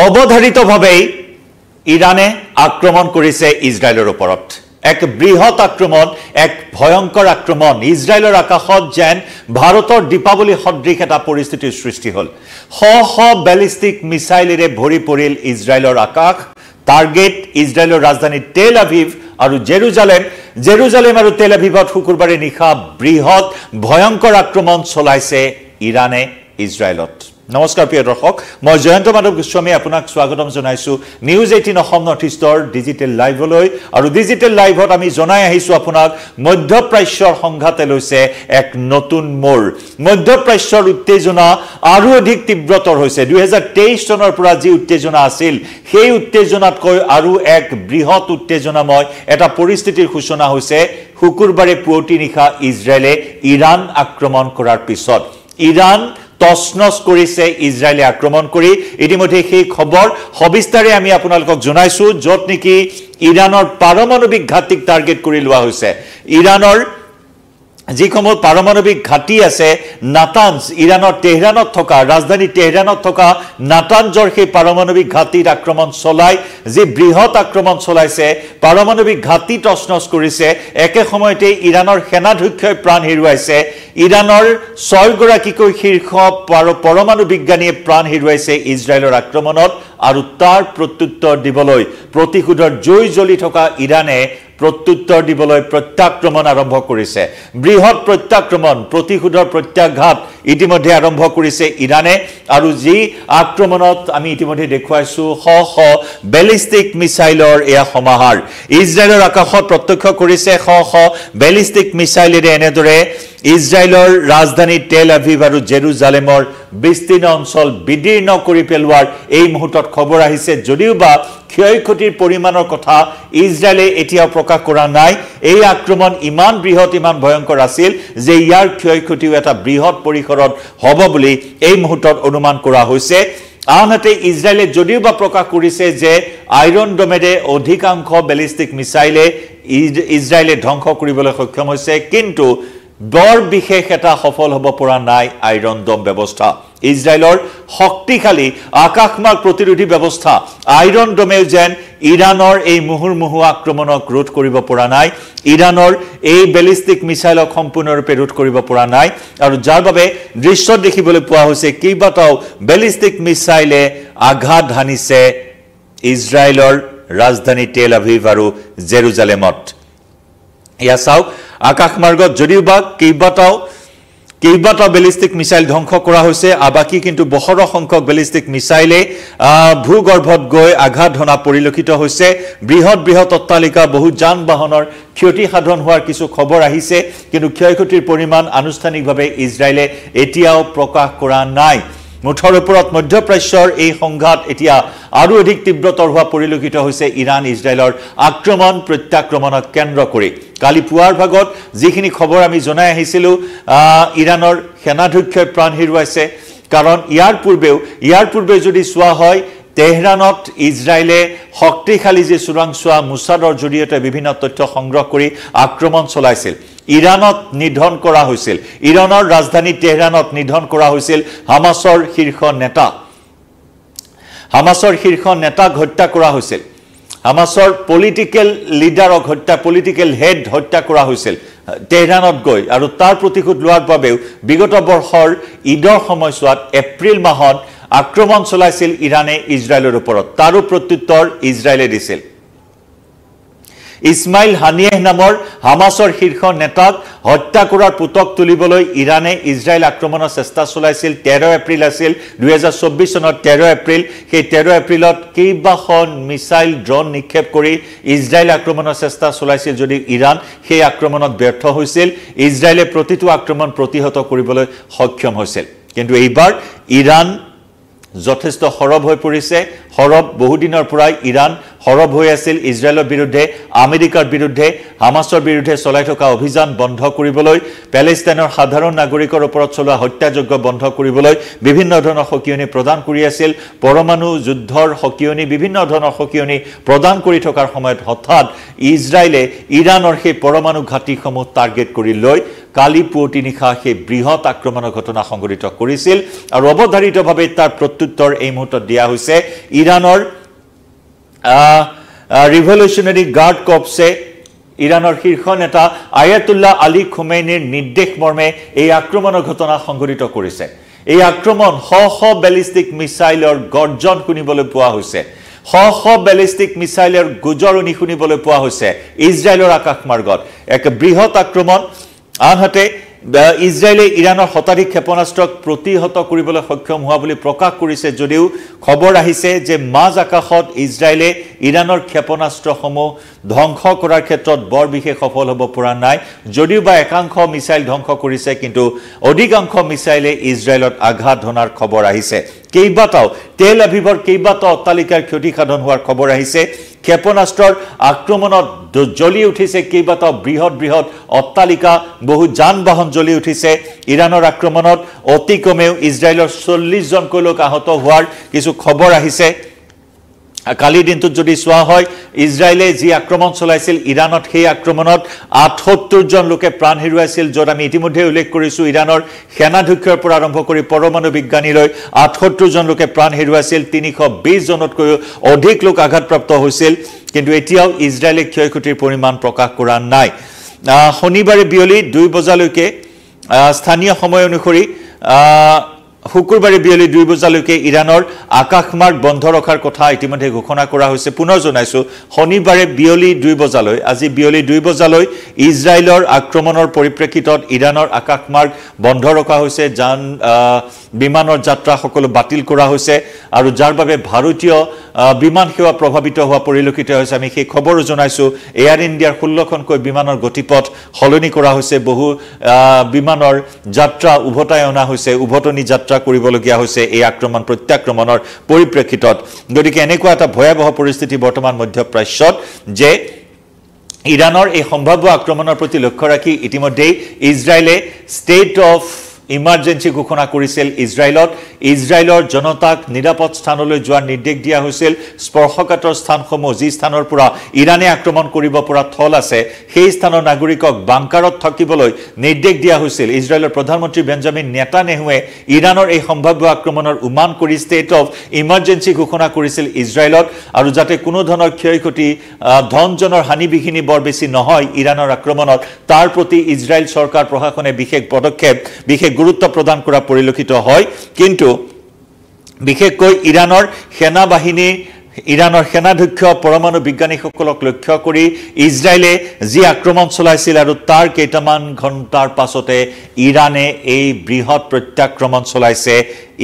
অবধাৰিতভাৱে ইৰানে আক্ৰমণ কৰিছে ইজৰাইলৰ ওপৰত এক বৃহৎ আক্ৰমণ এক ভয়ংকৰ আক্ৰমণ ইজৰাইলৰ আকাশত যেন ভাৰতৰ দীপাৱলী সদৃশ এটা পৰিস্থিতিৰ সৃষ্টি হ'ল শ বেলিষ্টিক মিসাইলেৰে ভৰি পৰিল ইজৰাইলৰ আকাশ টাৰ্গেট ইজৰাইলৰ ৰাজধানী টেল আভিভ আৰু জেৰুজালেম আৰু টেল আভিভত শুকুৰবাৰে নিশা বৃহৎ ভয়ংকৰ আক্ৰমণ চলাইছে ইৰানে ইজৰাইলত নমস্কাৰ প্ৰিয় দৰ্শক মই জয়ন্ত মাধৱ গোস্বামী আপোনাক স্বাগতম জনাইছো নিউজ 18 অসম নৰ্থ ইষ্টৰ ডিজিটেল লাইভলৈ আৰু ডিজিটেল লাইভত আমি জনাই আহিছো আপোনাক মধ্যপ্ৰাচ্যৰ সংঘাতে লৈছে এক নতুন মোৰ মধ্যপ্ৰাচ্যৰ উত্তেজনা আৰু অধিক তীব্ৰতৰ হৈছে 2023 চনৰ পৰা যি উত্তেজনা আছিল সেই উত্তেজনাতকৈ আৰু এক বৃহৎ উত্তেজনাময় এটা পৰিস্থিতিৰ সূচনা হৈছে শুকুৰবাৰে পুৱতি নিশা ইজৰাইলে ইৰাণ আক্ৰমণ কৰাৰ পিছত ইৰাণ তছনছ কৰিছে ইজৰাইলে আক্ৰমণ কৰি ইতিমধ্যে সেই খবৰ সবিস্তাৰে আমি আপোনালোকক জনাইছো যত নেকি ইৰাণৰ পাৰমাণৱিক ঘাটিক টাৰ্গেট কৰি লোৱা হৈছে ইৰাণৰ যিসমূহ পাৰমাণৱিক ঘাটি আছে নাতানজ ইৰাণৰ তেহৰানত থকা ৰাজধানী তেহৰানত থকা নাতানজৰ সেই পাৰমাণৱিক ঘাটিত আক্ৰমণ চলাই যি বৃহৎ আক্ৰমণ চলাইছে পাৰমাণৱিক ঘাটি তছনছ কৰিছে একে সময়তে ইৰাণৰ সেনাধ্যক্ষই প্ৰাণ হেৰুৱাইছে ইৰাণৰ 6 গৰাকীকৈ শীৰ্ষ পৰমাণু বিজ্ঞানীয়ে প্ৰাণ হেৰুৱাইছে ইজৰাইলৰ আক্ৰমণত আৰু তাৰ প্ৰত্যুত্তৰ দিবলৈ প্ৰতিশোধৰ জয় জ্বলি থকা ইৰাণে প্ৰত্যুত্তৰ দিবলৈ প্ৰত্যাক্ৰমণ আৰম্ভ কৰিছে বৃহৎ প্ৰত্যাক্ৰমণ প্ৰতিশোধৰ প্ৰত্যাঘাত ইতিমধ্যে আৰম্ভ কৰিছে ইৰাণে আৰু যি আক্ৰমণত আমি ইতিমধ্যে দেখুৱাইছো শ বেলিষ্টিক মিসাইলৰ এয়া সমাহাৰ ইজৰাইলৰ আকাশত প্ৰত্যক্ষ কৰিছে শ বেলিষ্টিক মিসাইলেৰে এনেদৰে ইজৰাইলৰ ৰাজধানী টেল আভিভ আৰু জেৰুজালেমৰ বিস্তীৰ্ণ অঞ্চল বিদীৰ্ণ কৰি পেলোৱাৰ এই মুহূৰ্তত খবৰ আহিছে যদিও বা ক্ষয়ক্ষতিৰ পৰিমাণৰ কথা ইজৰাইলে এতিয়াও প্ৰকাশ কৰা নাই এই আক্ৰমণ ইমান বৃহৎ ইমান ভয়ংকৰ আছিল যে ইয়াৰ ক্ষয়ক্ষতিও এটা বৃহৎ পৰিসৰত হ'ব বুলি এই মুহূৰ্তত অনুমান কৰা হৈছে আনহাতে ইজৰাইলে যদিও বা প্ৰকাশ কৰিছে যে আইৰন ডমেৰে অধিকাংশ বেলিষ্টিক মিসাইলে ইজৰাইলে ধ্বংস কৰিবলৈ সক্ষম হৈছে কিন্তু বৰ বিশেষ এটা সফল হ'ব পৰা নাই আইৰন ডম ব্যৱস্থা ইজৰাইলৰ শক্তিশালী আকাশমাৰ্গ প্ৰতিৰোধী ব্যৱস্থা আইৰন ডমে যেন ইৰাণৰ এই মুহুৰ্মুহু আক্ৰমণক ৰোধ কৰিব পৰা নাই ইৰাণৰ এই বেলিষ্টিক মিসাইলক সম্পূৰ্ণৰূপে ৰোধ কৰিব পৰা নাই আৰু যাৰ বাবে দৃশ্যত দেখিবলৈ পোৱা হৈছে কেইবাটাও বেলিষ্টিক মিসাইলে আঘাত হানিছে ইজৰাইলৰ ৰাজধানী টেল আভিভ আৰু জেৰুজালেমত ইয়া চাওক আকাশমাৰ্গত যদিও বা কেইবাটাও বেলিষ্টিক মিসাইল ধ্বংস কৰা হৈছে আবাকি কিন্তু বহৰ সংখ্যক বেলিষ্টিক মিসাইলে ভূগৰ্ভত গৈ আঘাত ধনা পৰিলক্ষিত হৈছে বৃহৎ অট্টালিকা বহু যান বাহনৰ ক্ষতি সাধন হোৱাৰ কিছু খবৰ আহিছে কিন্তু ক্ষয়ক্ষতিৰ পৰিমাণ আনুষ্ঠানিকভাৱে ইজৰাইলে এতিয়াও প্ৰকাশ কৰা নাই মুঠৰ ওপৰত মধ্যপ্ৰাচ্যৰ এই সংঘাত এতিয়া আৰু অধিক তীব্ৰতৰ হোৱা পৰিলক্ষিত হৈছে ইৰাণ ইজৰাইলৰ আক্ৰমণ প্ৰত্যাক্ৰমণক কেন্দ্ৰ কৰি কালি পুৱাৰ ভাগত যিখিনি খবৰ আমি জনাই আহিছিলো ইৰাণৰ সেনাধ্যক্ষই প্ৰাণ হেৰুৱাইছে কাৰণ ইয়াৰ পূৰ্বে যদি চোৱা হয় তেহৰানত ইজৰাইলে শক্তিশালী যে চোৰাংচোৱা মুছাদৰ জৰিয়তে বিভিন্ন তথ্য সংগ্ৰহ কৰি আক্ৰমণ চলাইছিল ইৰাণত নিধন কৰা হৈছিল ইৰাণৰ ৰাজধানী তেহৰানত নিধন কৰা হৈছিল হামাছৰ শীৰ্ষ নেতাক হত্যা কৰা হৈছিল হামাছৰ পলিটিক্যাল লিডাৰক পলিটিক্যাল হেড হত্যা কৰা হৈছিল তেহৰানত গৈ আৰু তাৰ প্ৰতিশোধ লোৱাৰ বাবেও বিগত বৰ্ষৰ ঈদৰ সময়ছোৱাত এপ্ৰিল মাহত আক্ৰমণ চলাইছিল ইৰাণে ইজৰাইলৰ ওপৰত তাৰো প্ৰত্যুত্তৰ ইজৰাইলে দিছিল ইছমাইল হানিয়েহ নামৰ হামাছৰ শীৰ্ষ নেতাক হত্যা কৰাৰ পুতক তুলিবলৈ ইৰাণে ইজৰাইল আক্ৰমণৰ চেষ্টা চলাইছিল 13 এপ্ৰিল আছিল 2024 চনৰ 13 এপ্ৰিল সেই 13 এপ্ৰিলত কেইবাখন মিসাইল ড্ৰোন নিক্ষেপ কৰি ইজৰাইল আক্ৰমণৰ চেষ্টা চলাইছিল যদি ইৰাণ সেই আক্ৰমণত ব্যৰ্থ হৈছিল ইজৰাইলে প্ৰতিটো আক্ৰমণ প্ৰতিহত কৰিবলৈ সক্ষম হৈছিল কিন্তু এইবাৰ ইৰাণ যথেষ্ট হৰব হৈ পৰিছে হৰব বহুদিনৰ পৰাই ইৰাণ সৰব হৈ আছিল ইজৰাইলৰ বিৰুদ্ধে আমেৰিকাৰ বিৰুদ্ধে হামাছৰ বিৰুদ্ধে চলাই থকা অভিযান বন্ধ কৰিবলৈ পেলেষ্টাইনৰ সাধাৰণ নাগৰিকৰ ওপৰত চলোৱা হত্যাযজ্ঞ বন্ধ কৰিবলৈ বিভিন্ন ধৰণৰ সকিয়নি প্ৰদান কৰি আছিল পৰমাণু যুদ্ধৰ সকিয়নি বিভিন্ন ধৰণৰ সকিয়নি প্ৰদান কৰি থকাৰ সময়ত হঠাৎ ইজৰাইলে ইৰাণৰ সেই পৰমাণু ঘাটিসমূহ টাৰ্গেট কৰি লৈ কালি পুৱতি নিশা সেই বৃহৎ আক্ৰমণৰ ঘটনা সংঘটিত কৰিছিল আৰু অৱধাৰিতভাৱে তাৰ প্ৰত্যুত্তৰ এই মুহূৰ্তত দিয়া হৈছে ইৰাণৰ ৰিভলিউচনাৰী গাৰ্ড কৰ্পছে ইৰাণৰ শীৰ্ষ নেতা আয়াতুল্লাহ আলী খুমেইনিৰ নিৰ্দেশ মৰ্মে এই আক্ৰমণৰ ঘটনা সংঘটিত কৰিছে এই আক্ৰমণ শ বেলিষ্টিক মিছাইলৰ গৰ্জন শুনিবলৈ পোৱা হৈছে শ বেলিষ্টিক মিছাইলৰ গুজৰণি শুনিবলৈ পোৱা হৈছে ইজৰাইলৰ আকাশমাৰ্গত এক বৃহৎ আক্ৰমণ আনহাতে ইজৰাইলে ইৰাণৰ শতাধিক ক্ষেপণাস্ত্ৰক প্ৰতিহত কৰিবলৈ সক্ষম হোৱা বুলি প্ৰকাশ কৰিছে যদিও খবৰ আহিছে যে মাজ আকাশত ইজৰাইলে ইৰাণৰ ক্ষেপণাস্ত্ৰসমূহ ধ্বংস কৰাৰ ক্ষেত্ৰত বৰ বিশেষ সফল হ'ব পৰা নাই যদিও বা একাংশ মিছাইল ধ্বংস কৰিছে কিন্তু অধিকাংশ মিছাইলে ইজৰাইলত আঘাত ধনাৰ খবৰ আহিছে কেইবাটাও তেল আভিভৰ কেইবাটাও অট্টালিকাৰ ক্ষতিসাধন হোৱাৰ খবৰ আহিছে ক্ষেপণাস্ত্ৰৰ আক্ৰমণত জ্বলি উঠিছে কেইবাটাও বৃহৎ অট্টালিকা বহু যান বাহন জ্বলি উঠিছে ইৰাণৰ আক্ৰমণত অতি কমেও ইজৰাইলৰ 40 জনকৈ লোক আহত হোৱাৰ কিছু খবৰ আহিছে কালি দিনটোত যদি চোৱা হয় ইজৰাইলে যি আক্ৰমণ চলাইছিল ইৰাণত সেই আক্ৰমণত 78 জন লোকে প্ৰাণ হেৰুৱাইছিল য'ত আমি ইতিমধ্যে উল্লেখ কৰিছো ইৰাণৰ সেনাধ্যক্ষৰ পৰা আৰম্ভ কৰি পৰমাণু বিজ্ঞানীলৈ 78 জন লোকে প্ৰাণ হেৰুৱাইছিল 320 জনতকৈ অধিক লোক আঘাতপ্ৰাপ্ত হৈছিল কিন্তু এতিয়াও ইজৰাইলে ক্ষয়ক্ষতিৰ পৰিমাণ প্ৰকাশ কৰা নাই শনিবাৰে বিয়লি 2 বজালৈকে স্থানীয় সময় অনুসৰি শুকুৰবাৰে বিয়লি 2 বজালৈকে ইৰাণৰ আকাশমাৰ্গ বন্ধ ৰখাৰ কথা ইতিমধ্যে ঘোষণা কৰা হৈছে পুনৰ জনাইছো শনিবাৰে বিয়লি 2 বজালৈ আজি বিয়লি 2 বজালৈ ইজৰাইলৰ আক্ৰমণৰ পৰিপ্ৰেক্ষিতত ইৰাণৰ আকাশমাৰ্গ বন্ধ ৰখা হৈছে যান বিমানৰ যাত্ৰা সকলো বাতিল কৰা হৈছে আৰু যাৰ বাবে ভাৰতীয় বিমান সেৱা প্ৰভাৱিত হোৱা পৰিলক্ষিত হৈছে আমি সেই খবৰো জনাইছো এয়াৰ ইণ্ডিয়াৰ 16খনকৈ বিমানৰ গতিপথ সলনি কৰা হৈছে বহু বিমানৰ যাত্ৰা উভতাই অনা হৈছে উভতনি যাত্ৰা কৰিবলগীয়া হৈছে এই আক্ৰমণ প্ৰত্যাক্ৰমণৰ পৰিপ্ৰেক্ষিতত গতিকে এনেকুৱা এটা ভয়াবহ পৰিস্থিতি বৰ্তমান মধ্যপ্ৰাচ্যত যে ইৰাণৰ এই সম্ভাৱ্য আক্ৰমণৰ প্ৰতি লক্ষ্য ৰাখি ইতিমধ্যে ইজৰাইলে ষ্টেট অফ ইমাৰ্জেন্সি ঘোষণা কৰিছিল ইজৰাইলৰ জনতাক নিৰাপদ স্থানলৈ যোৱাৰ নিৰ্দেশ দিয়া হৈছিল স্পৰ্শকাতৰ স্থানসমূহ যি স্থানৰ পৰা ইৰাণে আক্ৰমণ কৰিব পৰা থল আছে সেই স্থানৰ নাগৰিকক বাংকাৰত থাকিবলৈ নিৰ্দেশ দিয়া হৈছিল ইজৰাইলৰ প্ৰধানমন্ত্ৰী বেঞ্জামিন নেতানেহুৱে ইৰাণৰ এই সম্ভাৱ্য আক্ৰমণৰ উমান কৰি ষ্টেট অফ ইমাৰ্জেন্সি ঘোষণা কৰিছিল ইজৰাইলত আৰু যাতে কোনো ধৰণৰ ক্ষয়ক্ষতি ধনজনৰ হানি বিঘিনি বৰ বেছি নহয় ইৰাণৰ আক্ৰমণত তাৰ প্ৰতি ইজৰাইল চৰকাৰ প্ৰশাসনে বিশেষ পদক্ষেপ বিশেষ গুৰুত্ব প্ৰদান কৰা পৰিলক্ষিত হয় কিন্তু বিশেষকৈ ইৰাণৰ সেনাধ্যক্ষ পৰমাণু বিজ্ঞানীসকলক লক্ষ্য কৰি ইজৰাইলে যি আক্ৰমণ চলাইছিল আৰু তাৰ কেইটামান ঘণ্টাৰ পাছতে ইৰাণে এই বৃহৎ প্ৰত্যাক্ৰমণ চলাইছে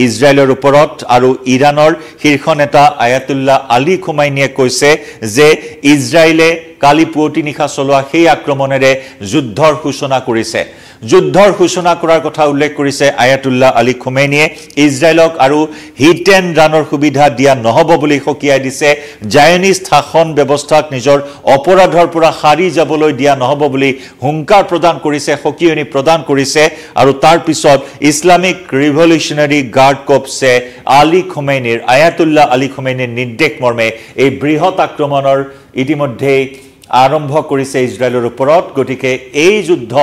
ইজৰাইলৰ ওপৰত আৰু ইৰাণৰ শীৰ্ষ নেতা আয়াতুল্লাহ আলী খুমেইনিয়ে কৈছে যে ইজৰাইলে কালি পুৱতি নিশা চলোৱা সেই আক্ৰমণেৰে যুদ্ধৰ সূচনা কৰিছে যুদ্ধৰ সূচনা কৰাৰ কথা উল্লেখ কৰিছে আয়াতুল্লাহ আলী খুমেইনিয়ে ইজৰাইলক আৰু হিট এণ্ড ৰানৰ সুবিধা দিয়া নহব বুলি সকিয়াই দিছে জায়নিষ্ট শাসন ব্যৱস্থাক নিজৰ অপৰাধৰ পৰা সাৰি যাবলৈ দিয়া নহব বুলি হুংকাৰ প্ৰদান কৰিছে সকিয়নি প্ৰদান কৰিছে আৰু তাৰ পিছত ইছলামিক ৰিভলিউচনাৰী গাৰ্ড কৰ্পছে আয়াতুল্লাহ আলী খুমেইনিৰ নিৰ্দেশ মৰ্মে এই বৃহৎ আক্ৰমণৰ ইতিমধ্যে আৰম্ভ কৰিছে ইজৰাইলৰ ওপৰত গতিকে এই যুদ্ধ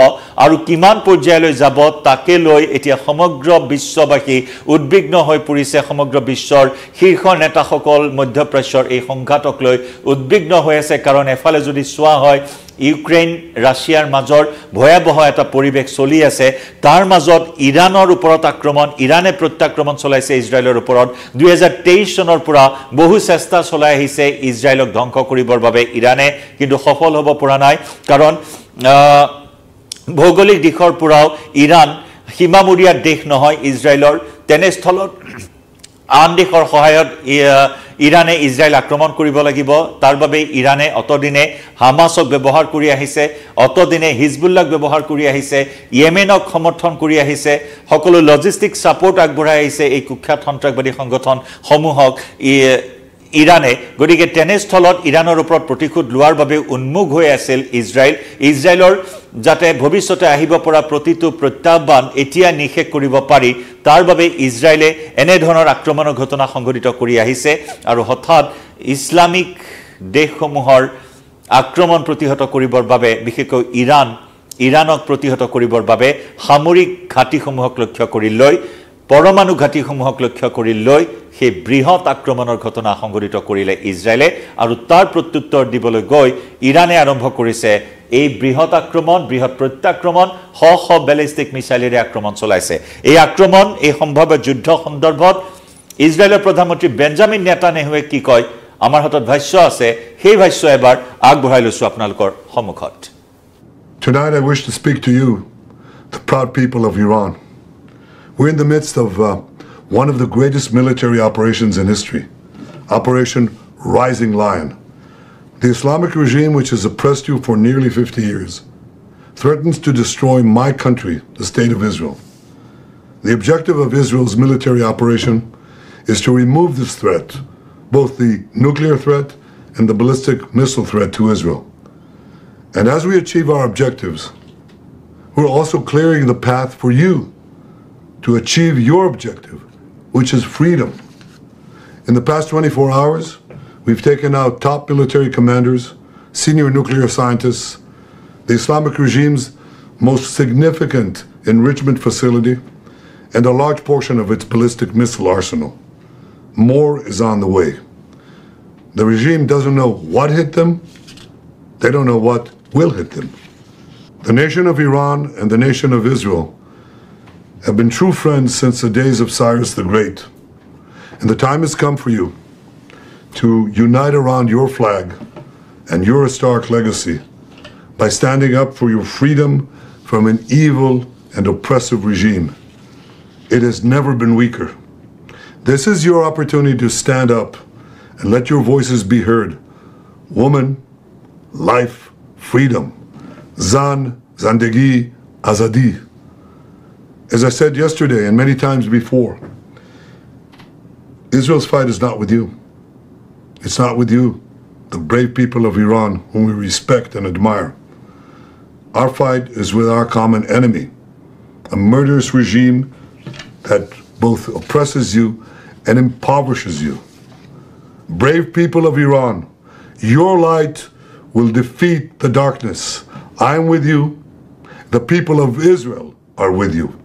আৰু কিমান পৰ্যায়লৈ যাব তাকে লৈ এতিয়া সমগ্ৰ বিশ্ববাসী উদ্বিগ্ন হৈ পৰিছে সমগ্ৰ বিশ্বৰ শীৰ্ষ নেতাসকল মধ্যপ্ৰাচ্যৰ এই সংঘাতক লৈ উদ্বিগ্ন হৈ আছে কাৰণ এফালে যদি চোৱা হয় ইউক্ৰেইন ৰাছিয়াৰ মাজৰ ভয়াবহ এটা পৰিৱেশ চলি আছে তাৰ মাজত ইৰাণৰ ওপৰত আক্ৰমণ ইৰাণে প্ৰত্যাক্ৰমণ চলাইছে ইজৰাইলৰ ওপৰত 2023 চনৰ পৰা বহু চেষ্টা চলাই আহিছে ইজৰাইলক ধ্বংস কৰিবৰ বাবে ইৰাণে কিন্তু সফল হ'ব পৰা নাই কাৰণ ভৌগোলিক দিশৰ পৰাও ইৰাণ সীমামূৰীয়া দেশ নহয় ইজৰাইলৰ তেনেস্থলত আন দেশৰ সহায়ত ইৰাণে ইজৰাইল আক্ৰমণ কৰিব লাগিব তাৰ বাবে ইৰাণে অতদিনে হামাছক ব্যৱহাৰ কৰি আহিছে অতদিনে হিজবুল্লাহক ব্যৱহাৰ কৰি আহিছে ইয়েমেনক সমৰ্থন কৰি আহিছে সকলো লজিষ্টিক সাপোৰ্ট আগবঢ়াই আহিছে এই কুখ্যাত সন্ত্ৰাসবাদী সংগঠন সমূহক ইৰানে গতিকে তেনেস্থলত ইৰানৰ ওপৰত প্ৰতিশোধ লোৱাৰ বাবে উন্মুখ হৈ আছিল ইজৰাইলৰ যাতে ভৱিষ্যতে আহিব পৰা প্ৰতিটো প্ৰত্যাহ্বান এতিয়া নিষেধ কৰিব পাৰি তাৰ বাবে ইজৰাইলে এনে ধৰণৰ আক্ৰমণৰ ঘটনা সংঘটিত কৰি আহিছে আৰু হঠাৎ ইছলামিক দেশসমূহৰ আক্ৰমণ প্ৰতিহত কৰিবৰ বাবে বিশেষকৈ ইৰানক প্ৰতিহত কৰিবৰ বাবে সামৰিক ঘাটিসমূহক লক্ষ্য কৰি লৈ পৰমাণু ঘাটিসমূহক লক্ষ্য কৰি লৈ সেই বৃহৎ আক্ৰমণৰ ঘটনা সংঘটিত কৰিলে ইজৰাইলে আৰু তাৰ প্ৰত্যুত্তৰ দিবলৈ গৈ ইৰানে আৰম্ভ কৰিছে এই বৃহৎ প্ৰত্যাক্ৰমণ শ বেলিষ্টিক মিছাইলেৰে আক্ৰমণ চলাইছে এই আক্ৰমণ এই সম্ভাৱ্য যুদ্ধ সন্দৰ্ভত ইজৰাইলৰ প্ৰধানমন্ত্ৰী বেঞ্জামিন নেতানেহুৱে কি কয় আমাৰ হাতত ভাষ্য আছে সেই ভাষ্য এবাৰ আগবঢ়াই লৈছো আপোনালোকৰ সন্মুখত Tonight I wish to speak to you, the proud people of Iran. We're in the midst of one of the greatest military operations in history, Operation Rising Lion. The Islamic regime, which has oppressed you for nearly 50 years, threatens to destroy my country, the State of Israel. The objective of Israel's military operation is to remove this threat, both the nuclear threat and the ballistic missile threat to Israel. And as we achieve our objectives, we're also clearing the path for you to achieve your objective, which is freedom. In the past 24 hours, we've taken out top military commanders, senior nuclear scientists, the Islamic regime's most significant enrichment facility, and a large portion of its ballistic missile arsenal. More is on the way. The regime doesn't know what hit them. They don't know what will hit them. The nation of Iran and the nation of Israel have been true friends since the days of Cyrus the Great. And the time has come for you to unite around your flag and your historic legacy by standing up for your freedom from an evil and oppressive regime. It has never been weaker. This is your opportunity to stand up and let your voices be heard. Woman, life, freedom. Zan, Zandegi, Azadi. As I said yesterday and many times before, Israel's fight is not with you. It's not with you, the brave people of Iran whom we respect and admire. Our fight is with our common enemy, a murderous regime that both oppresses you and impoverishes you. Brave people of Iran, your light will defeat the darkness. I am with you. The people of Israel are with you.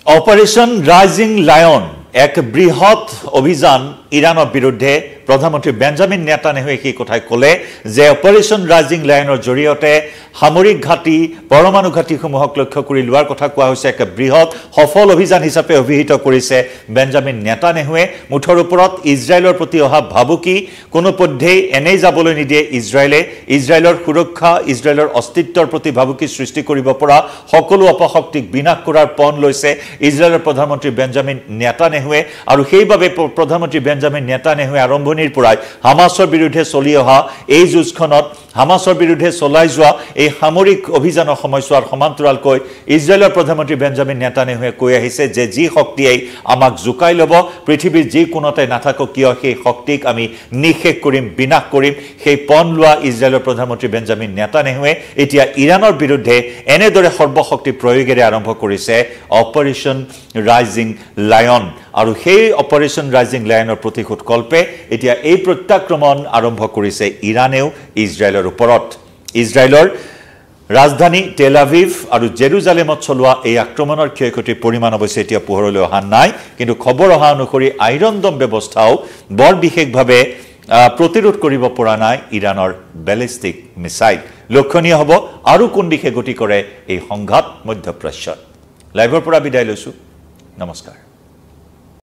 Operation Rising Lion, এক বৃহৎ অভিযান ইৰানৰ বিৰুদ্ধে প্ৰধানমন্ত্ৰী Benjamin নেতানেহুৱে কি কথাই ক'লে যে অপাৰেশ্যন ৰাইজিং লাইনৰ জৰিয়তে সামৰিক ঘাটি পৰমাণু ঘাটিসমূহক লক্ষ্য কৰি লোৱাৰ কথা কোৱা হৈছে এক বৃহৎ সফল অভিযান হিচাপে অভিহিত কৰিছে বেঞ্জামিন নেতানেহুৱে মুঠৰ ওপৰত ইজৰাইলৰ প্ৰতি অহা ভাবুকি কোনো পদ্ধেই এনেই যাবলৈ নিদিয়ে ইজৰাইলৰ সুৰক্ষা ইজৰাইলৰ অস্তিত্বৰ প্ৰতি ভাবুকি সৃষ্টি কৰিব পৰা সকলো অপশক্তিক বিনাশ কৰাৰ পণ লৈছে ইজৰাইলৰ প্ৰধানমন্ত্ৰী বেঞ্জামিন নেতানেহুৱে আৰু সেইবাবে প্ৰধানমন্ত্ৰী বেঞ্জামিন নেতানেহুৱে আৰম্ভণিৰ পৰাই হামাছৰ বিৰুদ্ধে চলি অহা এই যুদ্ধখনত হামাছৰ বিৰুদ্ধে চলাই যোৱা এই সামৰিক অভিযানৰ সময়ছোৱাৰ সমান্তৰালকৈ ইজৰাইলৰ প্ৰধানমন্ত্ৰী বেঞ্জামিন নেতানেহুৱে কৈ আহিছে যে যি শক্তিয়ে আমাক জুকাই ল'ব পৃথিৱীৰ যি কোণতে নাথাকক কিয় সেই শক্তিক আমি নিষেধ কৰিম বিনাশ কৰিম সেই পণ লোৱা ইজৰাইলৰ প্ৰধানমন্ত্ৰী বেঞ্জামিন নেতানেহুৱে এতিয়া ইৰানৰ বিৰুদ্ধে এনেদৰে সৰ্বশক্তি প্ৰয়োগেৰে আৰম্ভ কৰিছে অপাৰেশ্যন ৰাইজিং লায়ন আৰু সেই অপাৰেশ্যন ৰাইজিং লায়নৰ প্ৰতিশোধ কল্পে এতিয়া এই প্ৰত্যাক্ৰমণ আৰম্ভ কৰিছে ইৰানেও ইজৰাইলৰ ওপৰত ইজৰাইলৰ ৰাজধানী টেল আভিভ আৰু জেৰুজালেমত চলোৱা এই আক্ৰমণৰ ক্ষয়ক্ষতিৰ পৰিমাণ অৱশ্যে এতিয়া পোহৰলৈ অহা নাই কিন্তু খবৰ অহা অনুসৰি আইৰন ডম ব্যৱস্থাও বৰ বিশেষভাৱে প্ৰতিৰোধ কৰিব পৰা নাই ইৰানৰ বেলিষ্টিক মিছাইল লক্ষণীয় হ'ব আৰু কোন দিশে গতি কৰে এই সংঘাত মধ্যপ্ৰাচ্যত লাইভৰ পৰা বিদায় লৈছো নমস্কাৰ